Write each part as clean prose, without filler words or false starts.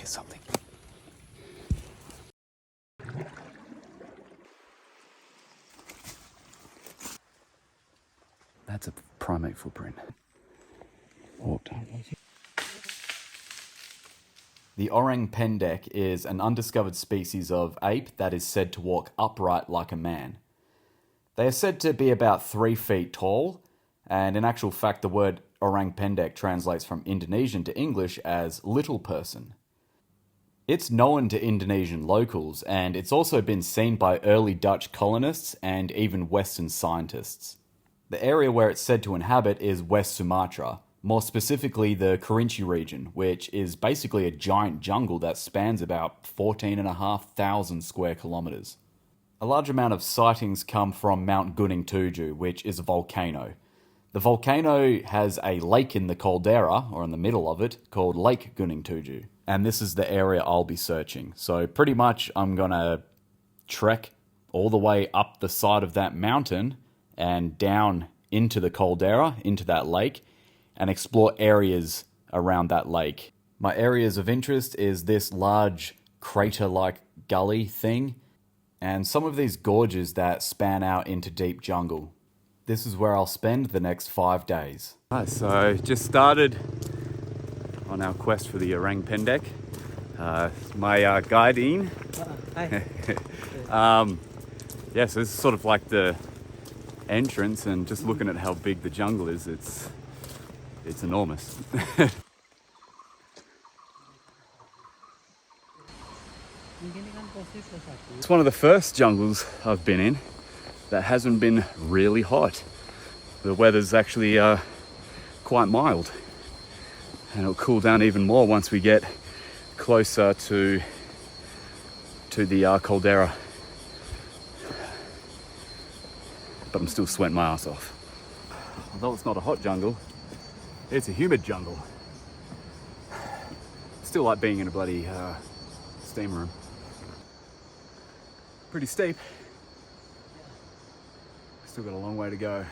hear something. That's a primate footprint. Walk down. The Orang Pendek is an undiscovered species of ape that is said to walk upright like a man. They are said to be about 3 feet tall, and in actual fact the word Orang Pendek translates from Indonesian to English as little person. It's known to Indonesian locals, and it's also been seen by early Dutch colonists and even Western scientists. The area where it's said to inhabit is West Sumatra, more specifically the Kerinci region, which is basically a giant jungle that spans about 14,500 square kilometres. A large amount of sightings come from Mount Gunung Tuju, which is a volcano. The volcano has a lake in the caldera, or in the middle of it, called Lake Gunung Tuju. And this is the area I'll be searching. So pretty much I'm gonna trek all the way up the side of that mountain and down into the caldera, into that lake, and explore areas around that lake. My areas of interest is this large crater-like gully thing, and some of these gorges that span out into deep jungle. This is where I'll spend the next 5 days. Right, so just started on our quest for the Orang Pendek. My guide Ian. Hi. Yeah, so this is sort of like the entrance, and just looking at how big the jungle is, it's enormous. It's one of the first jungles I've been in that hasn't been really hot. The weather's actually quite mild, and it'll cool down even more once we get closer to the caldera. But I'm still sweating my ass off. Although it's not a hot jungle, it's a humid jungle. Still like being in a bloody steam room. Pretty steep. Still got a long way to go.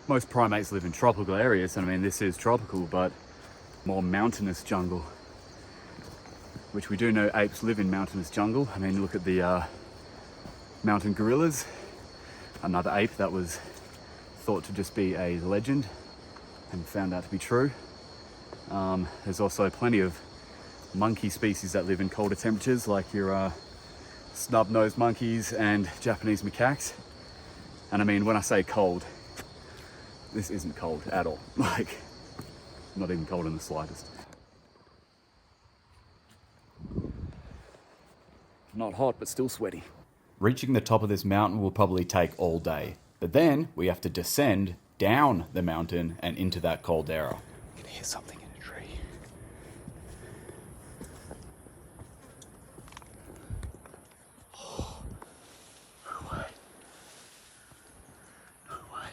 Most primates live in tropical areas, and I mean this is tropical, but more mountainous jungle. Which we do know apes live in mountainous jungle. I mean, look at the mountain gorillas. Another ape that was thought to just be a legend and found out to be true. There's also plenty of monkey species that live in colder temperatures, like your snub-nosed monkeys and Japanese macaques. And I mean, when I say cold, this isn't cold at all. Like, not even cold in the slightest. Not hot, but still sweaty. Reaching the top of this mountain will probably take all day, but then we have to descend down the mountain and into that caldera. I can hear something in a tree. Oh, no way. No way.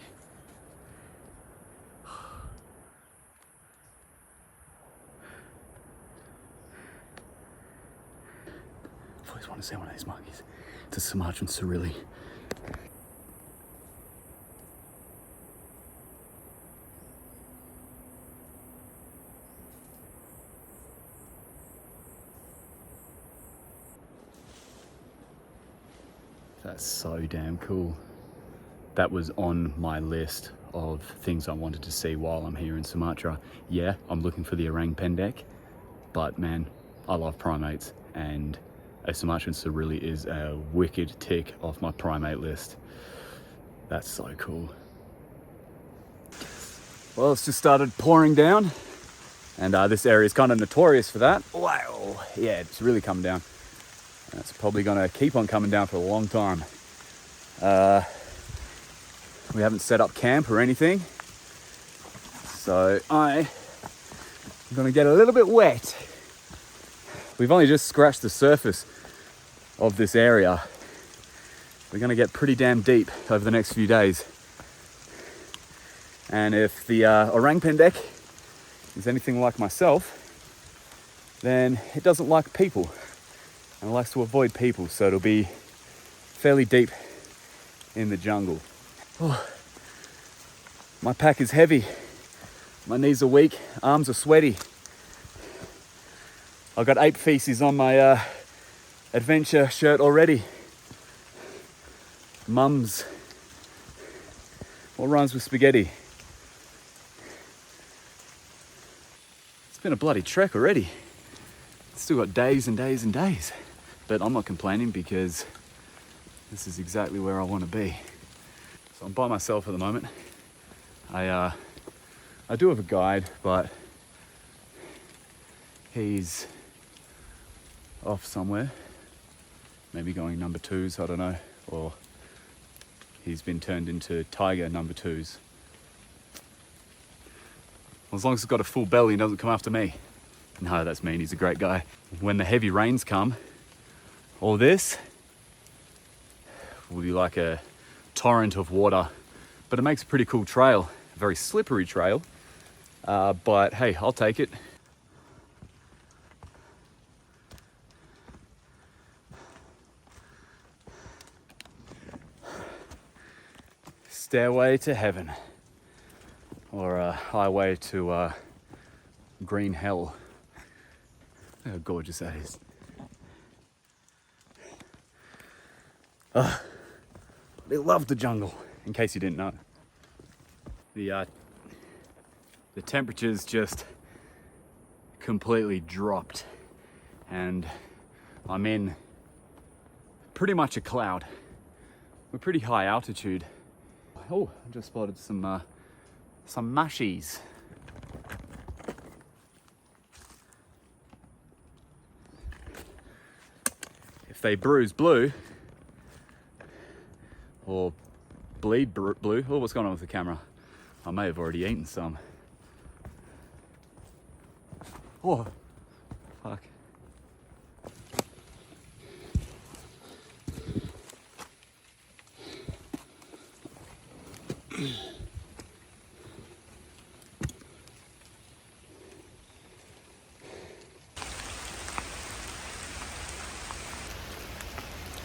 I've always wanted to see one of these monkeys. It's a Sumatran Surili. That's so damn cool. That was on my list of things I wanted to see while I'm here in Sumatra. Yeah, I'm looking for the Orang Pendek, but man, I love primates, and a Sumatran Surili is a wicked tick off my primate list. That's so cool. Well, it's just started pouring down, and this area is kind of notorious for that. Wow, yeah, it's really coming down. And it's probably gonna keep on coming down for a long time. We haven't set up camp or anything, so I'm gonna get a little bit wet. We've only just scratched the surface of this area. We're gonna get pretty damn deep over the next few days. And if the Orang Pendek is anything like myself, then it doesn't like people and it likes to avoid people, so it'll be fairly deep in the jungle. Oh, my pack is heavy, my knees are weak, arms are sweaty. I've got ape feces on my adventure shirt already. Mums. What rhymes with spaghetti? It's been a bloody trek already. Still got days and days and days. But I'm not complaining because this is exactly where I want to be. So I'm by myself at the moment. I do have a guide, but he's off somewhere. Maybe going number twos, I don't know. Or he's been turned into tiger number twos. As long as he's got a full belly and doesn't come after me. No, that's mean, he's a great guy. When the heavy rains come, all this will be like a torrent of water. But it makes a pretty cool trail, a very slippery trail. But hey, I'll take it. Stairway to heaven, or a highway to green hell. Look how gorgeous that is. They love the jungle, in case you didn't know. The temperature's just completely dropped, and I'm in pretty much a cloud. We're pretty high altitude. Oh, I just spotted some mushies. If they bruise blue, or bleed blue, oh, what's going on with the camera? I may have already eaten some. Oh, fuck.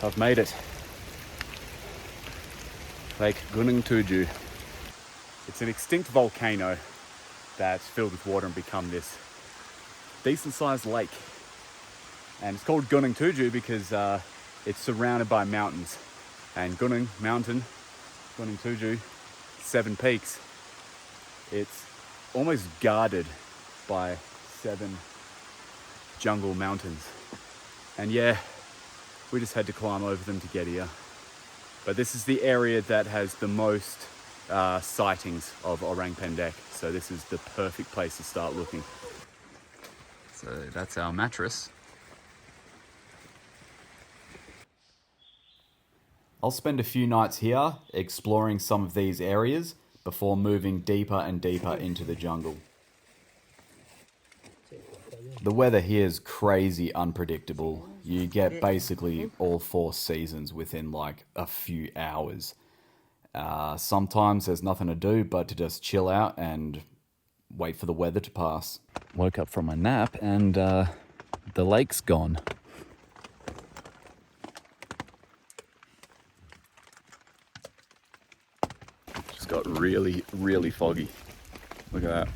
I've made it. Lake Gunung Tuju. It's an extinct volcano that's filled with water and become this decent sized lake. And it's called Gunung Tuju because it's surrounded by mountains. And Gunung mountain, Gunung Tuju, 7 peaks. It's almost guarded by 7 jungle mountains. And yeah, we just had to climb over them to get here. But this is the area that has the most sightings of Orang Pendek. So this is the perfect place to start looking. So that's our mattress. I'll spend a few nights here exploring some of these areas before moving deeper and deeper into the jungle. The weather here is crazy unpredictable. You get basically all 4 seasons within like a few hours. Sometimes there's nothing to do but to just chill out and wait for the weather to pass. Woke up from my nap and the lake's gone. Just got really, really foggy. Look at that.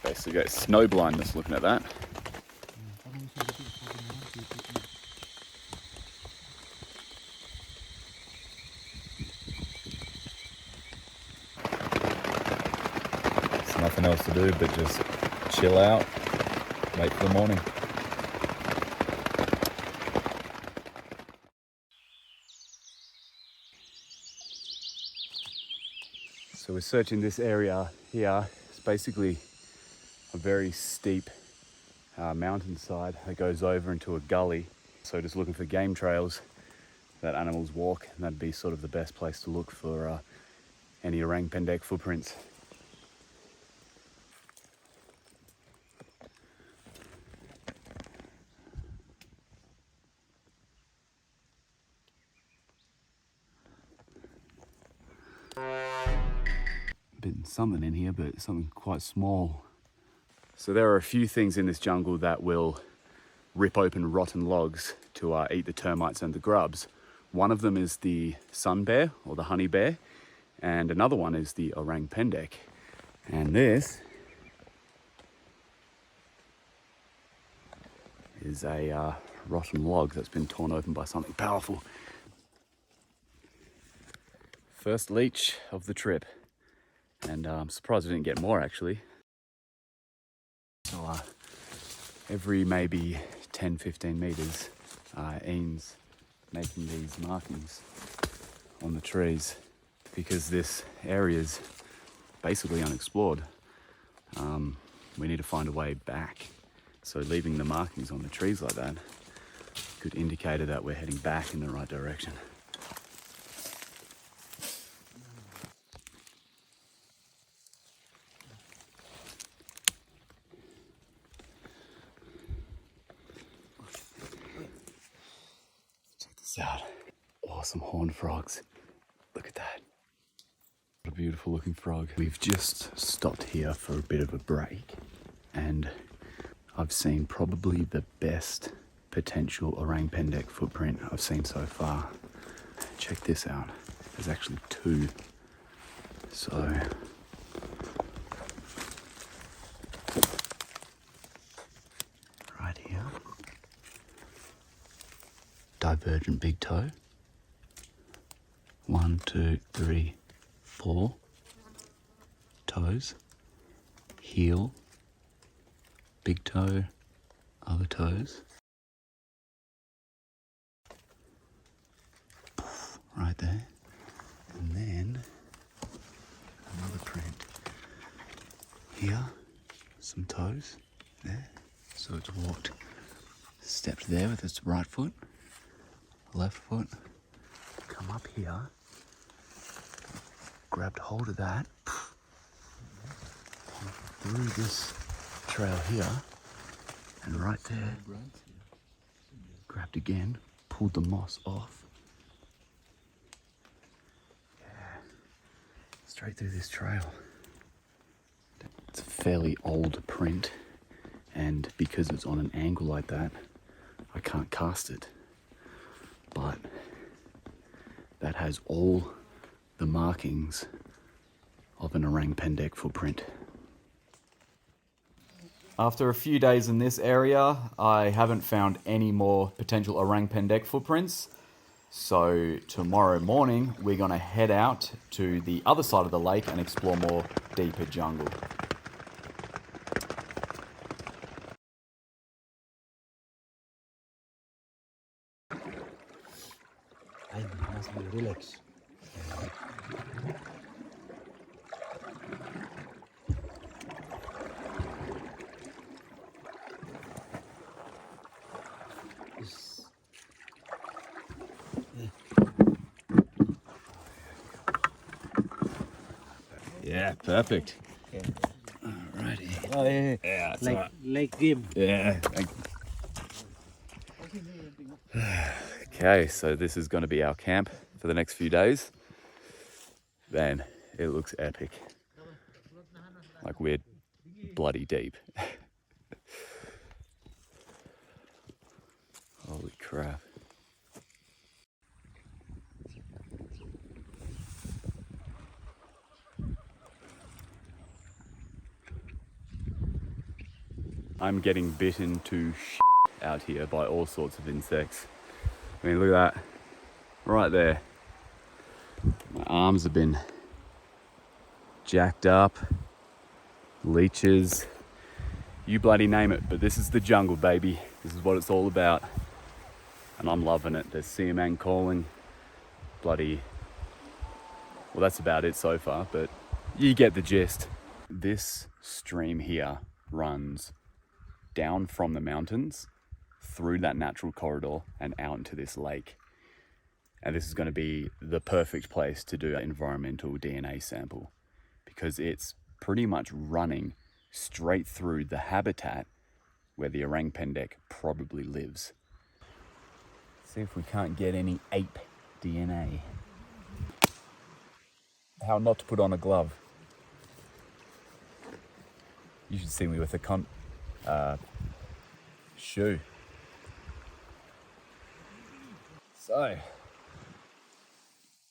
Basically got snow blindness looking at that. There's nothing else to do but just chill out, wait for the morning. So we're searching this area here. It's basically a very steep mountainside that goes over into a gully. So just looking for game trails that animals walk, and that'd be sort of the best place to look for any Orang Pendek footprints. Been something in here, but something quite small. So there are a few things in this jungle that will rip open rotten logs to eat the termites and the grubs. One of them is the sun bear or the honey bear, and another one is the Orang Pendek. And this is a rotten log that's been torn open by something powerful. First leech of the trip, and I'm surprised we didn't get more actually. So every maybe 10-15 meters, Ian's making these markings on the trees because this area is basically unexplored. We need to find a way back. So leaving the markings on the trees like that, good indicator that we're heading back in the right direction. Check this out. Awesome horned frogs. Look at that. What a beautiful looking frog. We've just stopped here for a bit of a break, and I've seen probably the best potential Orang Pendek footprint I've seen so far. Check this out. There's actually two. So right here, divergent big toe. 1, 2, 3, 4 toes. Heel, big toe, other toes. Right there. And then another print. Here, some toes there. So it's walked, stepped there with its right foot, left foot, come up here, grabbed hold of that, through this trail here, and right there, grabbed again, pulled the moss off. Yeah, straight through this trail. It's a fairly old print, and because it's on an angle like that, I can't cast it. But that has all the markings of an Orang Pendek footprint. After a few days in this area, I haven't found any more potential Orang Pendek footprints. So tomorrow morning, we're going to head out to the other side of the lake and explore more deeper jungle. I must be relaxed. Yeah, perfect. Yeah. Alrighty. Oh, yeah. Yeah, that's Like game. Yeah. Okay, so this is going to be our camp for the next few days. Man, it looks epic. Like we're bloody deep. Holy crap. I'm getting bitten to shit out here by all sorts of insects. I mean, look at that. Right there. My arms have been jacked up. Leeches. You bloody name it. But this is the jungle, baby. This is what it's all about. And I'm loving it. There's sea man calling. Bloody... Well, that's about it so far, but you get the gist. This stream here runs down from the mountains through that natural corridor and out into this lake. And this is going to be the perfect place to do an environmental DNA sample because it's pretty much running straight through the habitat where the Orang Pendek probably lives. See if we can't get any ape DNA. How not to put on a glove. You should see me with a shoe. So,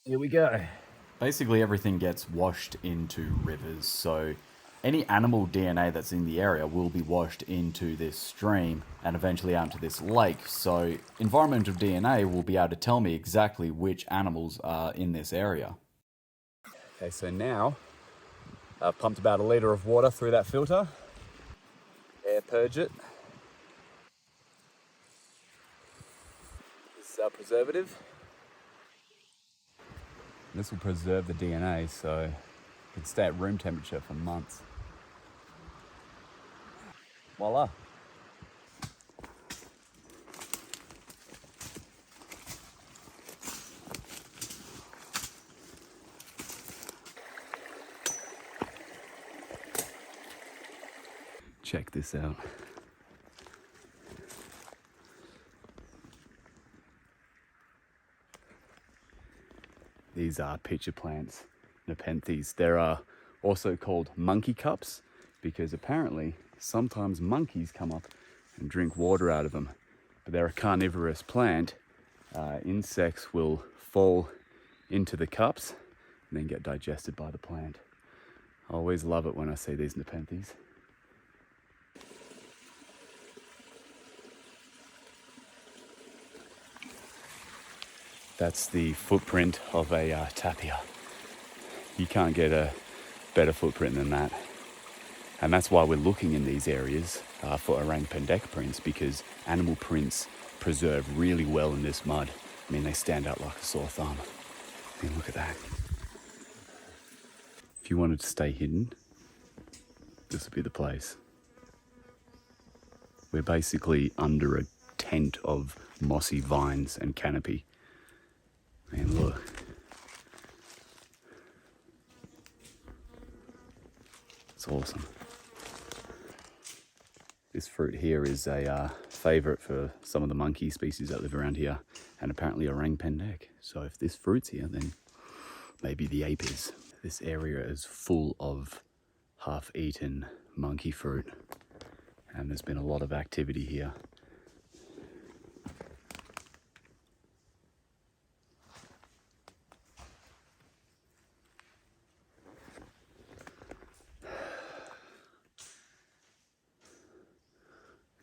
here we go. Basically everything gets washed into rivers, so Any animal DNA that's in the area will be washed into this stream and eventually out into this lake. So environmental DNA will be able to tell me exactly which animals are in this area. Okay, so now I've pumped about 1 litre of water through that filter. Air purge it. This is our preservative. This will preserve the DNA so it can stay at room temperature for months. Voila. Check this out. These are pitcher plants, Nepenthes. They're also called monkey cups because apparently sometimes monkeys come up and drink water out of them. But they're a carnivorous plant. Insects will fall into the cups and then get digested by the plant. I always love it when I see these Nepenthes. That's the footprint of a tapir. You can't get a better footprint than that. And that's why we're looking in these areas for Orang Pendek prints, because animal prints preserve really well in this mud. I mean, they stand out like a sore thumb. I mean, look at that. If you wanted to stay hidden, this would be the place. We're basically under a tent of mossy vines and canopy. And look. It's awesome. This fruit here is a favourite for some of the monkey species that live around here, and apparently Orang Pendek. So if this fruit's here, then maybe the ape is. This area is full of half-eaten monkey fruit, and there's been a lot of activity here.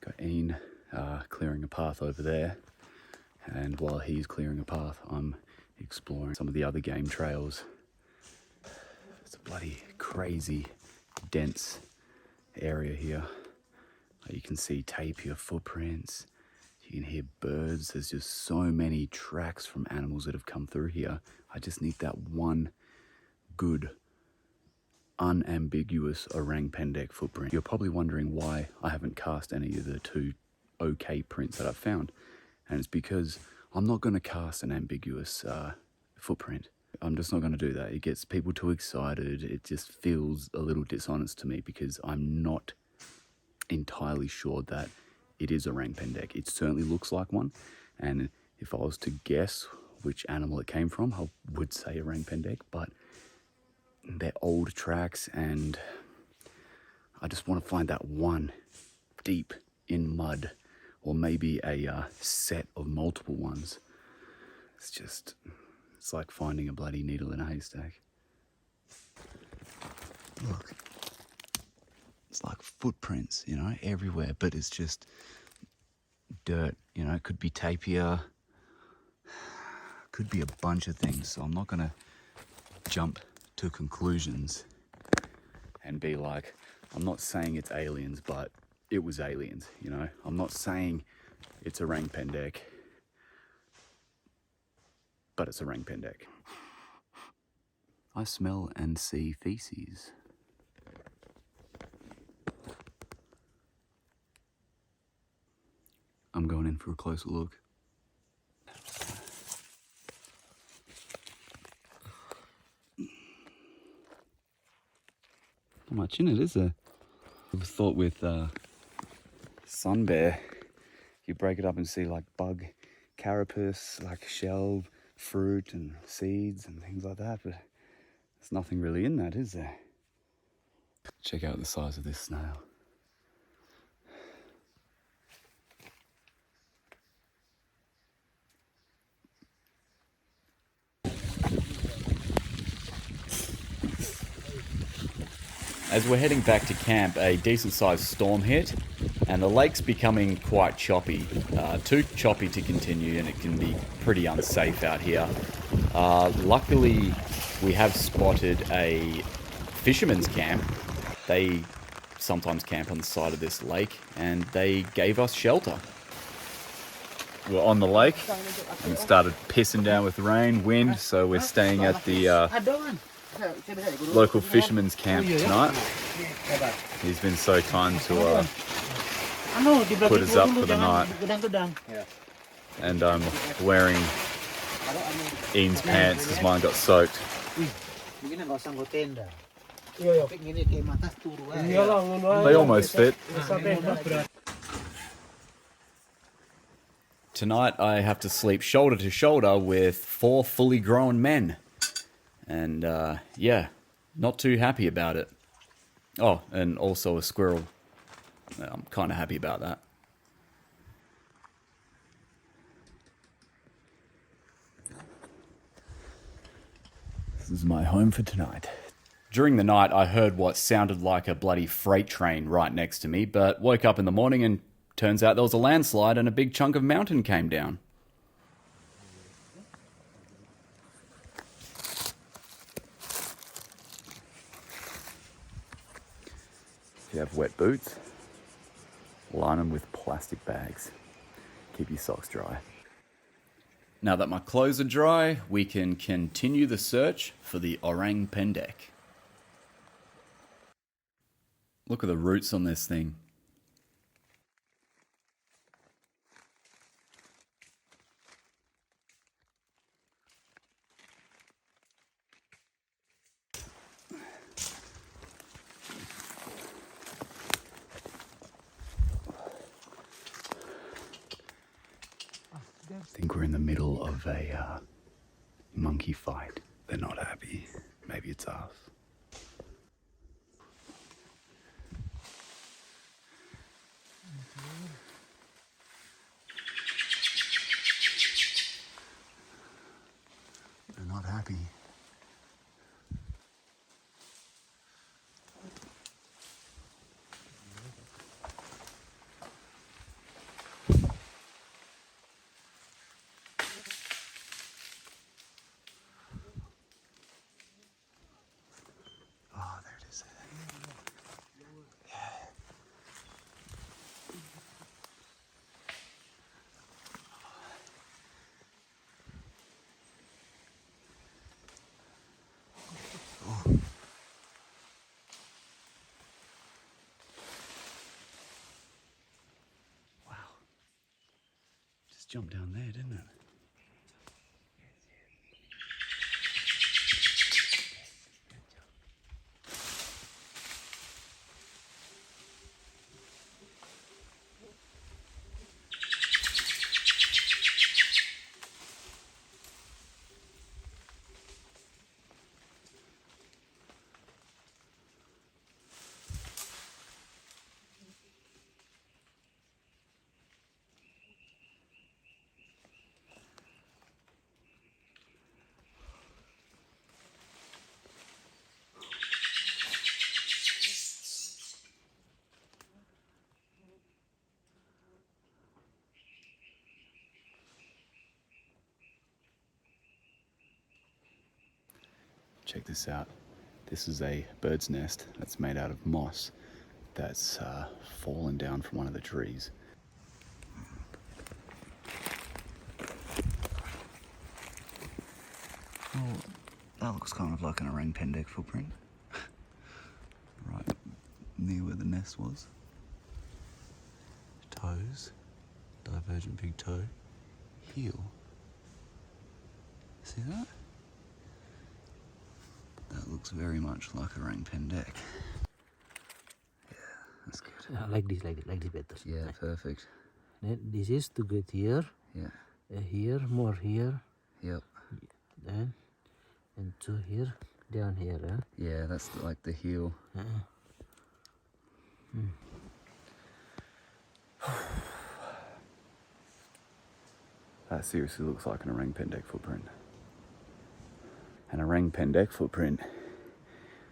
Got Ian clearing a path over there, and while he's clearing a path, I'm exploring some of the other game trails. It's a bloody crazy dense area here. You can see tapir footprints, you can hear birds. There's just so many tracks from animals that have come through here. I just need that one good unambiguous Orang Pendek footprint. You're probably wondering why I haven't cast any of the 2 okay prints that I've found, and it's because I'm not going to cast an ambiguous footprint. I'm just not going to do that. It gets people too excited. It just feels a little dishonest to me because I'm not entirely sure that it is Orang Pendek. It certainly looks like one, and if I was to guess which animal it came from, I would say Orang Pendek, but they're old tracks and I just want to find that one deep in mud, or maybe a set of multiple ones. It's like finding a bloody needle in a haystack. Look, it's like footprints, you know, everywhere, but it's just dirt, you know. It could be tapir, could be a bunch of things, so I'm not gonna jump to conclusions and be like, I'm not saying it's aliens, but it was aliens, you know. I'm not saying it's Orang Pendek, but it's Orang Pendek. I smell and see feces. I'm going in for a closer look. Not much in it, is there? I thought with sun bear, you break it up and see like bug carapace, like shell, fruit and seeds and things like that, but there's nothing really in that, is there? Check out the size of this snail. As we're heading back to camp, a decent-sized storm hit, and the lake's becoming quite choppy. Too choppy to continue, and it can be pretty unsafe out here. Luckily, we have spotted a fisherman's camp. They sometimes camp on the side of this lake, and they gave us shelter. We're on the lake, and it started pissing down with rain, wind, so we're staying at the local fisherman's camp tonight. He's been so kind to put us up for the night. And I'm wearing Ian's pants because mine got soaked. They almost fit. Tonight I have to sleep shoulder to shoulder with 4 fully grown men. And yeah, not too happy about it. Oh, and also a squirrel. I'm kind of happy about that. This is my home for tonight. During the night, I heard what sounded like a bloody freight train right next to me, but woke up in the morning and turns out there was a landslide and a big chunk of mountain came down. If you have wet boots, line them with plastic bags. Keep your socks dry. Now that my clothes are dry, we can continue the search for the Orang Pendek. Look at the roots on this thing. I think we're in the middle of a monkey fight. They're not happy. Maybe it's us. They're not happy. Oh, there it is. Yeah. Oh. Wow. Just jumped down there, didn't it? Check this out. This is a bird's nest that's made out of moss that's fallen down from one of the trees. Oh, that looks kind of like an Orang Pendek footprint. Right near where the nest was. Toes, divergent big toe, heel. See that? That looks very much like Orang Pendek. Yeah, that's good. Like this better. Yeah, perfect. Then this is to get here. Yeah. Here, more here. Yep. Then, and to here, down here. Yeah, that's like the heel. That seriously looks like an Orang Pendek footprint. An Orang Pendek footprint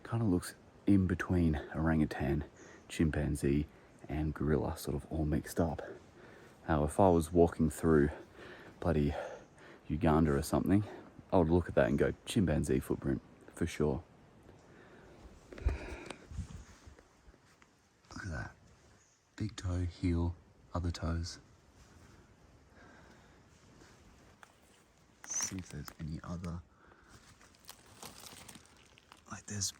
kind of looks in between orangutan, chimpanzee, and gorilla, sort of all mixed up. Now, if I was walking through bloody Uganda or something, I would look at that and go, chimpanzee footprint, for sure. Look at that. Big toe, heel, other toes. See if there's any other. Like there's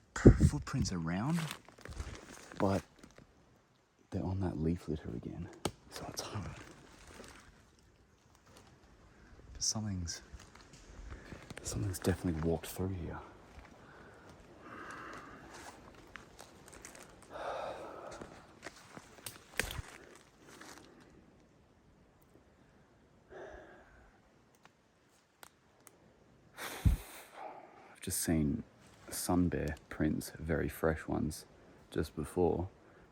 footprints around, but they're on that leaf litter again, so it's hard. But something's definitely walked through here. I've just seen sun bear prints, very fresh ones, just before,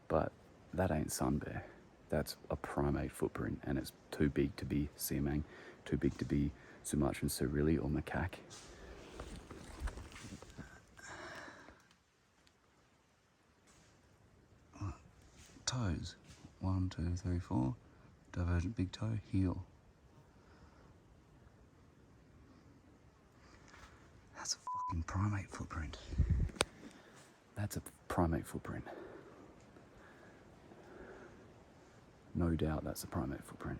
but that ain't sun bear. That's a primate footprint, and it's too big to be siamang, too big to be Sumatran Surili or macaque. Toes, 1, 2, 3, 4, divergent big toe, heel. That's a fucking primate footprint. That's a primate footprint. No doubt that's a primate footprint.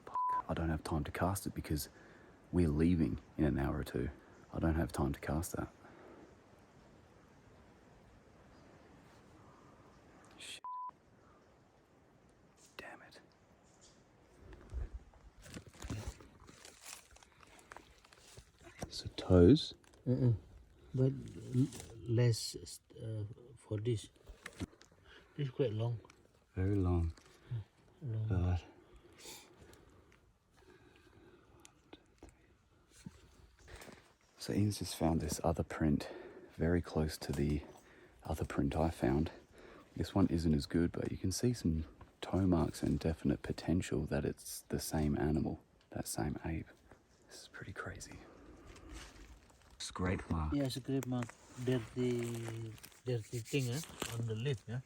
Fuck, I don't have time to cast it because we're leaving in an hour or two. I don't have time to cast that. Shit. Damn it. So toes. But less for this. This is quite long. Very long. But so Ian's just found this other print very close to the other print I found. This one isn't as good, but you can see some toe marks and definite potential that it's the same animal, that same ape. This is pretty crazy. Scrape mark. Yeah, scrape mark. Dirty thing on the lip, yeah?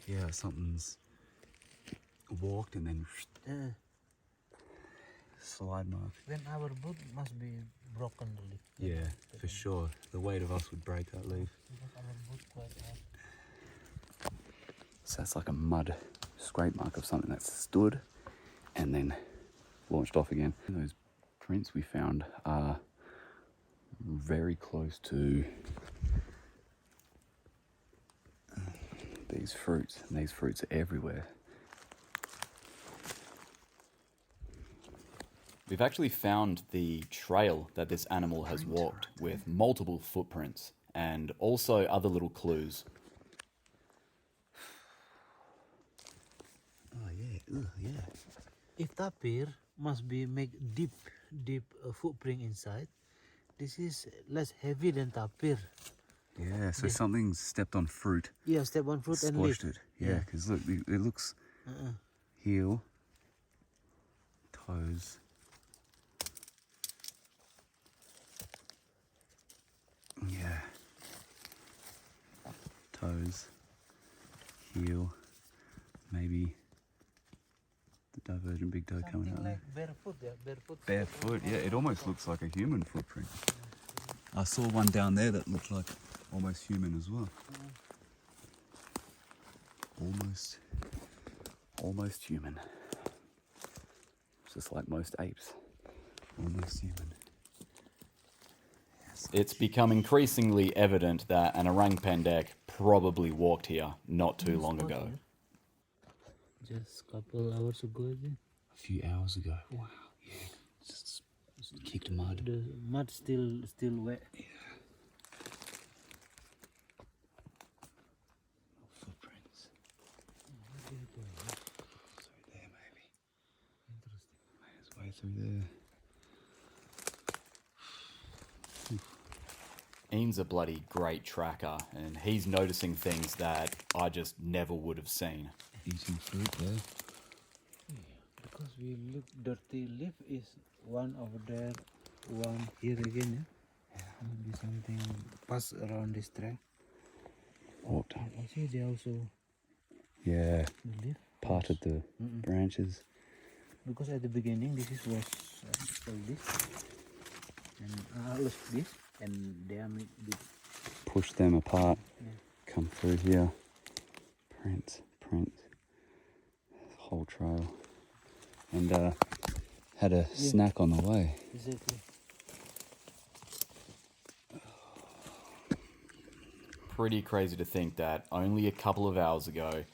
Yeah, something's walked and then slide mark. Then our boot must be broken the lip. Yeah, for sure. The weight of us would break that leaf. Because our boot quite hard. So that's like a mud scrape mark of something that stood and then launched off again. Those prints we found are very close to these fruits, and these fruits are everywhere. We've actually found the trail that this animal has walked with multiple footprints and also other little clues. Oh yeah. If tapir must be make deep footprint inside, this is less heavy than tapir. Yeah, so something's stepped on fruit. Yeah, step on fruit and leaf. Squashed it. Yeah, because look, it looks heel, toes. Yeah. Toes, heel, maybe the divergent big toe coming out Like there. barefoot, yeah, barefoot. Barefoot, yeah, it almost looks like a human footprint. I saw one down there that looked like almost human as well. Almost human. Just like most apes. Almost human. It's become increasingly evident that an orang pendek probably walked here not too long ago. Just couple hours ago, I think. A few hours ago. Wow. Yeah. Just kicked mud. The mud still wet. Yeah. Footprints. Through there, maybe. Interesting. Made his way through there. Ian's a bloody great tracker, and he's noticing things that I just never would have seen. Eating fruit there. Yeah, because we look dirty leaf is one over there, one here again. Maybe something pass around this track. Walked up. I see they also Yeah, live. parted the branches. Because at the beginning this is was like this and look this and they are made this. Push them apart. Yeah. Come through here. Prints. Whole trail. And had a snack on the way. Exactly. Pretty crazy to think that only a couple of hours ago,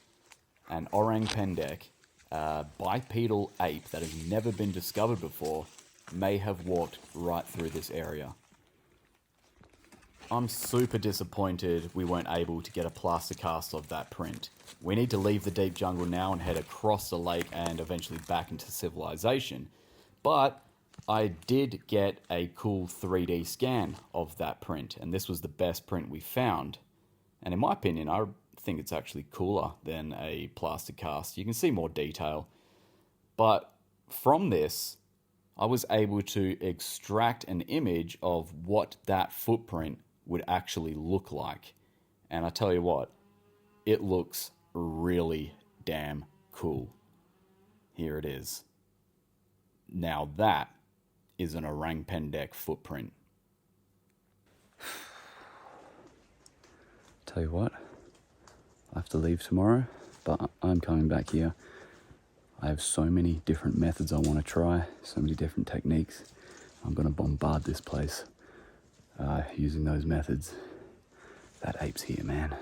an Orang Pendek, a bipedal ape that has never been discovered before, may have walked right through this area. I'm super disappointed we weren't able to get a plaster cast of that print. We need to leave the deep jungle now and head across the lake and eventually back into civilization. But I did get a cool 3D scan of that print, and this was the best print we found. And in my opinion, I think it's actually cooler than a plaster cast. You can see more detail. But from this, I was able to extract an image of what that footprint would actually look like. And I tell you what, it looks really damn cool. Here it is. Now that is an Orang Pendek footprint. Tell you what, I have to leave tomorrow, but I'm coming back here. I have so many different methods I want to try, so many different techniques. I'm going to bombard this place using those methods. That ape's here, man.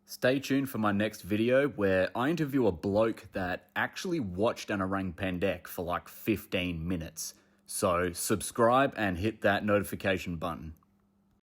Stay tuned for my next video where I interview a bloke that actually watched an Orang Pendek for like 15 minutes. So subscribe and hit that notification button.